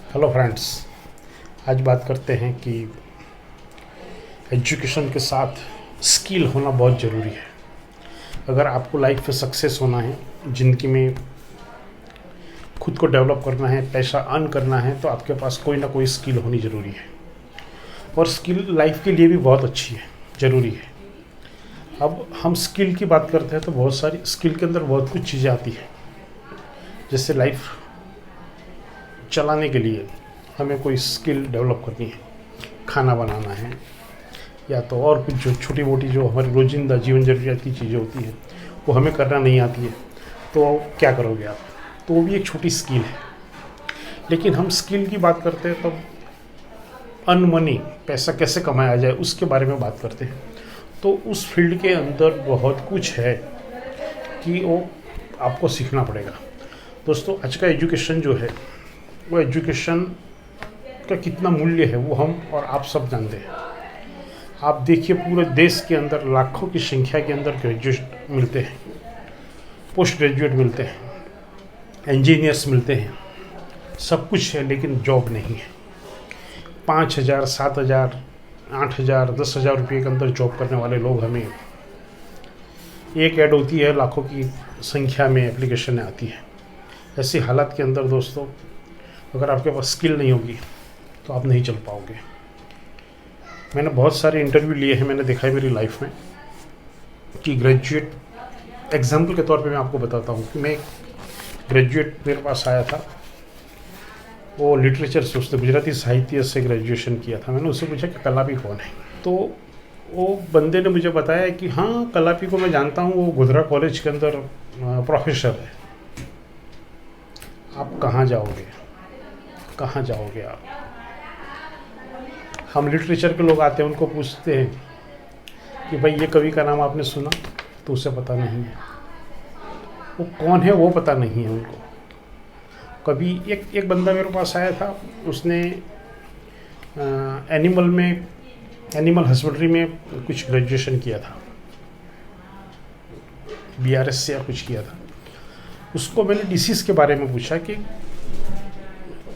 Hello friends. आज बात करते हैं कि एजुकेशन के साथ स्किल होना बहुत ज़रूरी है। अगर आपको लाइफ में सक्सेस होना है, ज़िंदगी में खुद को डेवलप करना है, पैसा अर्न करना है, तो आपके पास कोई ना कोई स्किल होनी ज़रूरी है। और स्किल लाइफ के लिए भी बहुत अच्छी है, ज़रूरी है। अब हम स्किल की बात करते हैं तो बहुत सारी स्किल के अंदर बहुत कुछ चीज़ें आती हैं। जैसे लाइफ चलाने के लिए हमें कोई स्किल डेवलप करनी है, खाना बनाना है, या तो और कुछ जो छोटी मोटी जो हमारी रोजिंदा जीवन ज़रूरियात की चीज़ें होती हैं वो हमें करना नहीं आती है, तो क्या करोगे आप? तो वो भी एक छोटी स्किल है। लेकिन हम स्किल की बात करते हैं तब अर्न मनी, पैसा कैसे कमाया जाए, उसके बारे में बात करते हैं। तो उस फील्ड के अंदर बहुत कुछ है कि वो आपको सीखना पड़ेगा। दोस्तों, आज का एजुकेशन जो है वो एजुकेशन का कितना मूल्य है वो हम और आप सब जानते हैं। आप देखिए, पूरे देश के अंदर लाखों की संख्या के अंदर ग्रेजुएट मिलते हैं, पोस्ट ग्रेजुएट मिलते हैं, इंजीनियर्स मिलते हैं, सब कुछ है, लेकिन जॉब नहीं है। 5,000, 7,000, 8,000, 10,000 रुपये के अंदर जॉब करने वाले लोग, हमें एक ऐड होती है, लाखों की संख्या में एप्लीकेशन आती है। ऐसी हालत के अंदर दोस्तों, अगर आपके पास स्किल नहीं होगी तो आप नहीं चल पाओगे। मैंने बहुत सारे इंटरव्यू लिए हैं, मैंने देखा है मेरी लाइफ में कि ग्रेजुएट, एग्जाम्पल के तौर पे मैं आपको बताता हूँ कि मैं ग्रेजुएट मेरे पास आया था, वो लिटरेचर से, उसने गुजराती साहित्य से ग्रेजुएशन किया था। मैंने उससे पूछा कि कलापी कौन है, तो वो बंदे ने मुझे बताया कि हाँ, कलापी को मैं जानता हूँ, वो गोधरा कॉलेज के अंदर प्रोफेसर है। आप कहाँ जाओगे, कहाँ जाओगे आप? हम लिटरेचर के लोग आते हैं, उनको पूछते हैं कि भाई ये कवि का नाम आपने सुना? तो उसे पता नहीं है, वो कौन है वो पता नहीं है उनको। कभी एक बंदा मेरे पास आया था, उसने एनिमल हस्बेंड्री में कुछ ग्रेजुएशन किया था, BRS से या कुछ किया था। उसको मैंने डिसीज़ के बारे में पूछा कि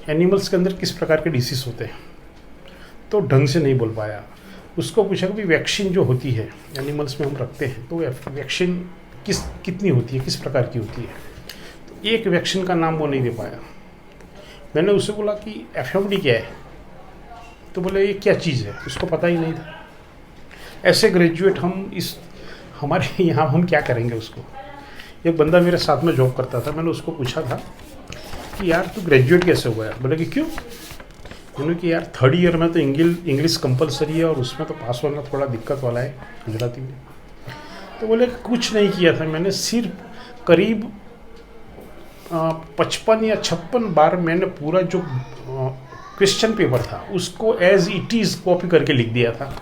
एनिमल्स के अंदर किस प्रकार के डिसीज़ होते हैं, तो ढंग से नहीं बोल पाया। उसको पूछा कि वैक्सीन जो होती है एनिमल्स में हम रखते हैं, तो वैक्सीन कितनी होती है, किस प्रकार की होती है, तो एक वैक्सीन का नाम वो नहीं दे पाया। मैंने उससे बोला कि FMD क्या है, तो बोले ये क्या चीज़ है, उसको पता ही नहीं था। ऐसे ग्रेजुएट हमारे यहाँ हम क्या करेंगे उसको। एक बंदा मेरे साथ में जॉब करता था, मैंने उसको पूछा था कि यार तू ग्रेजुएट कैसे हुआ है? बोले कि क्यों? मैंने कि यार 3rd ईयर में तो इंग्लिश कंपलसरी है और उसमें तो पास होना थोड़ा दिक्कत वाला है गुजराती में। तो बोले कुछ नहीं किया था मैंने, सिर्फ करीब 55 या 56 बार मैंने पूरा जो क्वेश्चन पेपर था उसको एज इट इज़ कॉपी करके लिख दिया था।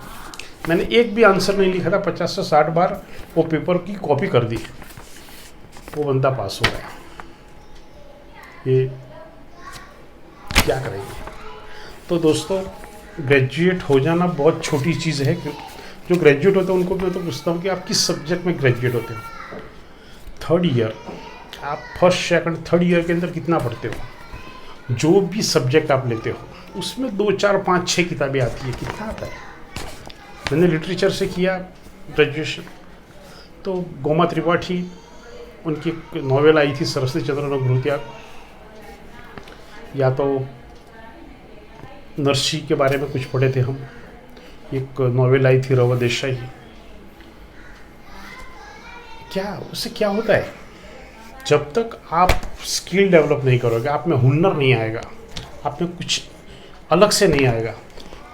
मैंने एक भी आंसर नहीं लिखा था, 50 से 60 बार वो पेपर की कॉपी कर दी। वो बंदा पास हो गया। ये क्या करेंगे? तो दोस्तों, ग्रेजुएट हो जाना बहुत छोटी चीज़ है। जो ग्रेजुएट होते हैं उनको मैं तो पूछता हूँ कि आप किस सब्जेक्ट में ग्रेजुएट होते हो? 3rd ईयर, आप 1st, 2nd, 3rd ईयर के अंदर कितना पढ़ते हो? जो भी सब्जेक्ट आप लेते हो उसमें 2, 4, 5, 6 किताबें आती है। कितना आता है? मैंने लिटरेचर से किया ग्रेजुएशन, तो गोमा त्रिपाठी, उनकी नॉवेल आई थी सरस्वती चंद्र घुरुतिया, या तो नरसी के बारे में कुछ पढ़े थे हम, एक नॉवेल आई थी रवा देसाई। क्या उससे क्या होता है? जब तक आप स्किल डेवलप नहीं करोगे, आप में हुनर नहीं आएगा, आप में कुछ अलग से नहीं आएगा,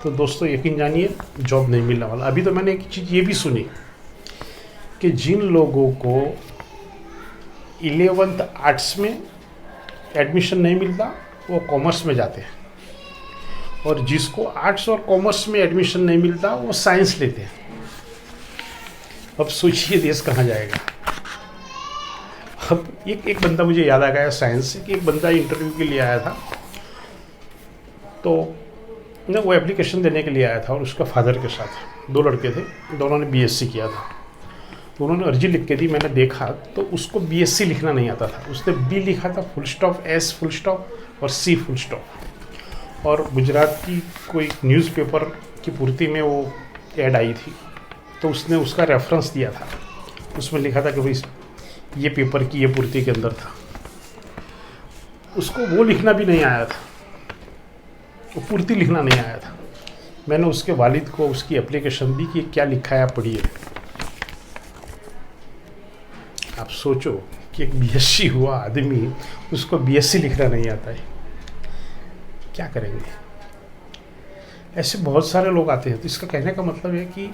तो दोस्तों यकीन जानिए जॉब नहीं मिलने वाला। अभी तो मैंने एक चीज़ ये भी सुनी कि जिन लोगों को 11th आर्ट्स में एडमिशन नहीं मिलता वो कॉमर्स में जाते हैं, और जिसको आर्ट्स और कॉमर्स में एडमिशन नहीं मिलता वो साइंस लेते हैं। अब सोचिए देश कहाँ जाएगा। अब एक बंदा मुझे याद आ गया साइंस से, कि एक बंदा इंटरव्यू के लिए आया था, तो ना वो एप्लीकेशन देने के लिए आया था, और उसका फादर के साथ 2 लड़के थे, दोनों ने BSc किया था। तो उन्होंने अर्जी लिख के दी, मैंने देखा तो उसको BSc लिखना नहीं आता था, उसने B लिखा था, full stop, S full stop और C फुल स्टॉप। और गुजरात की कोई न्यूज़पेपर की पूर्ति में वो ऐड आई थी, तो उसने उसका रेफरेंस दिया था। उसमें लिखा था कि भाई ये पेपर की ये पूर्ति के अंदर था। उसको वो लिखना भी नहीं आया था, वो पूर्ति लिखना नहीं आया था। मैंने उसके वालिद को उसकी एप्लीकेशन दी कि क्या लिखा है आप पढ़िए। आप सोचो कि एक बीएससी हुआ आदमी, उसको बीएससी लिखना नहीं आता है, क्या करेंगे। ऐसे बहुत सारे लोग आते हैं। तो इसका कहने का मतलब है कि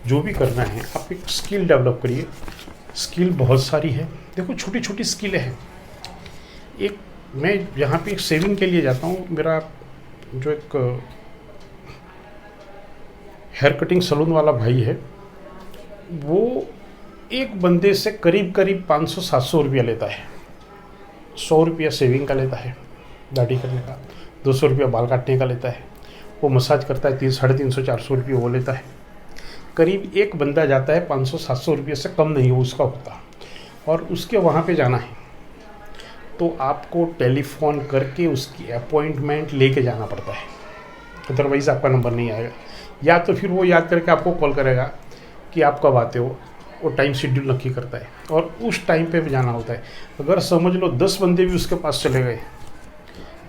जो भी करना है आप एक स्किल डेवलप करिए। स्किल बहुत सारी है, देखो छोटी छोटी स्किलें हैं। एक मैं यहाँ पे एक सेविंग के लिए जाता हूँ। मेरा जो एक हेयर कटिंग सलून वाला भाई है, वो एक बंदे से करीब करीब 500-700 रुपया लेता है। 100 रुपया सेविंग का लेता है, दाढ़ी करने का, 200 रुपया बाल काटने का लेता है। वो मसाज करता है 300-350-400 रुपये वो लेता है। करीब एक बंदा जाता है 500-700 रुपये से कम नहीं हो उसका होता, और उसके वहाँ पे जाना है तो आपको टेलीफोन करके उसकी अपॉइंटमेंट लेके जाना पड़ता है, अदरवाइज़ आपका नंबर नहीं आएगा। या तो फिर वो याद करके आपको कॉल करेगा कि आप कब आते हो, वो टाइम शेड्यूल नक्की करता है और उस टाइम पे भी जाना होता है। अगर समझ लो 10 बंदे भी उसके पास चले गए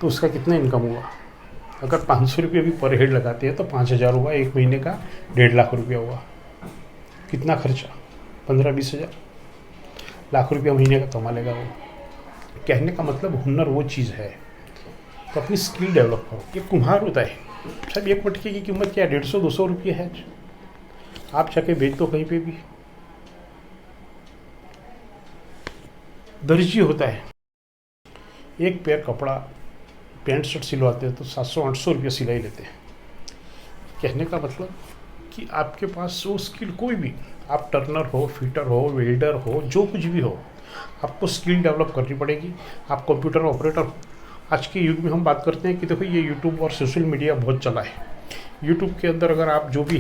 तो उसका कितना इनकम हुआ। अगर 500 रुपये भी पर हेड लगाते हैं तो 5,000 हुआ, एक महीने का 1.5 लाख रुपया हुआ। कितना खर्चा, 15-20 हज़ार, लाख रुपया महीने का कमा लेगा वो। कहने का मतलब हुनर वो चीज़ है, तो अपनी स्किल डेवलप करो। ये कुम्हार होता है, सब एक मटके की कीमत क्या है, 150-200 रुपये है। आप जाके बेच दो कहीं पे भी। दर्जी होता है, एक पेयर कपड़ा पैंट शर्ट सिलवाते हैं तो 700-800 रुपये सिलाई लेते हैं। कहने का मतलब कि आपके पास वो स्किल कोई भी, आप टर्नर हो, फिटर हो, वेल्डर हो, जो कुछ भी हो, आपको स्किल डेवलप करनी पड़ेगी। आप कंप्यूटर ऑपरेटर हो। आज के युग में हम बात करते हैं कि देखो ये यूट्यूब और सोशल मीडिया बहुत चला है। यूट्यूब के अंदर अगर आप जो भी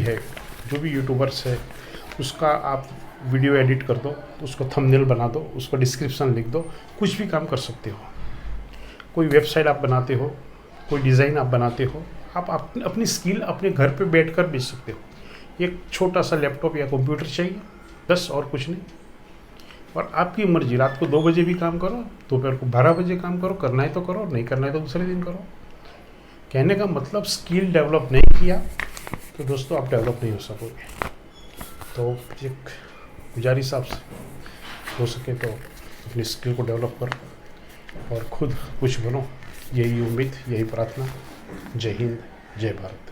यूट्यूबर्स है उसका आप वीडियो एडिट कर दो, उसको थंबनेल बना दो, उसको डिस्क्रिप्शन लिख दो, कुछ भी काम कर सकते हो। कोई वेबसाइट आप बनाते हो, कोई डिज़ाइन आप बनाते हो, आप अपनी स्किल अपने घर पे बैठकर बेच सकते हो। एक छोटा सा लैपटॉप या कंप्यूटर चाहिए, बस, और कुछ नहीं। और आपकी मर्जी, रात को 2 बजे भी काम करो, दोपहर को 12 बजे काम करो, करना है तो करो, नहीं करना है तो दूसरे दिन करो। कहने का मतलब स्किल डेवलप नहीं किया तो दोस्तों आप डेवलप नहीं हो सकोगे। तो एक गुजारिश आपसे, हो सके तो अपनी स्किल को डेवलप करो और खुद कुछ बनो। यही उम्मीद, यही प्रार्थना। जय हिंद, जय भारत।